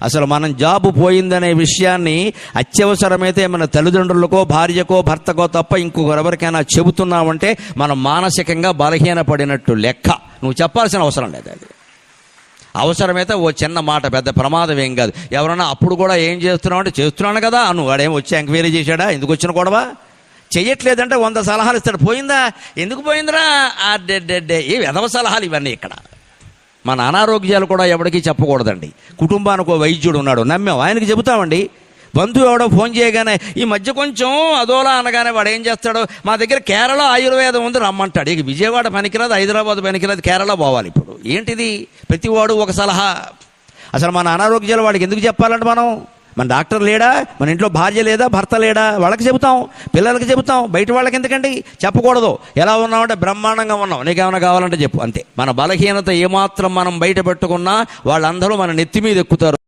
అసలు మనం జాబు పోయిందనే విషయాన్ని అత్యవసరమైతే మన తల్లిదండ్రులకో భార్యకో భర్తకో తప్ప ఇంకొకరెవరికైనా చెబుతున్నామంటే మనం మానసికంగా బలహీనపడినట్టు లెక్క. నువ్వు చెప్పాల్సిన అవసరం లేదు. అది అవసరమైతే ఓ చిన్న మాట, పెద్ద ప్రమాదం ఏం కాదు. ఎవరన్నా అప్పుడు కూడా ఏం చేస్తున్నావు అంటే చేస్తున్నాను కదా అను. వాడేం వచ్చి ఎంక్వైరీ చేశాడా? ఎందుకు వచ్చిన గొడవ? చెయ్యట్లేదంటే 100 సలహాలు ఇస్తాడు. పోయిందా? ఎందుకు పోయిందిరా? ఏ వెధవ సలహాలు ఇవన్నీ. ఇక్కడ మన అనారోగ్యాలు కూడా ఎవరికి చెప్పకూడదండి. కుటుంబానికి వైద్యుడు ఉన్నాడు, నమ్మాం, ఆయనకి చెబుతామండి. బంధువు ఎవడో ఫోన్ చేయగానే ఈ మధ్య కొంచెం అదోలా అనగానే వాడు ఏం చేస్తాడు? మా దగ్గర కేరళ ఆయుర్వేదం ఉంది రమ్మంటాడు. ఇక విజయవాడ పనికిరాదు, హైదరాబాద్ పనికిరాదు, కేరళ పోవాలి. ఇప్పుడు ఏంటిది? ప్రతివాడు ఒక సలహా. అసలు మన అనారోగ్యాలు వాడికి ఎందుకు చెప్పాలంటే మన డాక్టర్ లేడా? మన ఇంట్లో భార్య లేదా, భర్త లేడా? వాళ్ళకి చెబుతాం, పిల్లలకి చెబుతాం, బయట వాళ్ళకి ఎందుకండి చెప్పకూడదు. ఎలా ఉన్నామంటే బ్రహ్మాండంగా ఉన్నాం, నీకేమైనా కావాలంటే చెప్పు, అంతే. మన బలహీనత ఏమాత్రం మనం బయట పెట్టుకున్నా వాళ్ళందరూ మన నెత్తి మీద ఎక్కుతారు.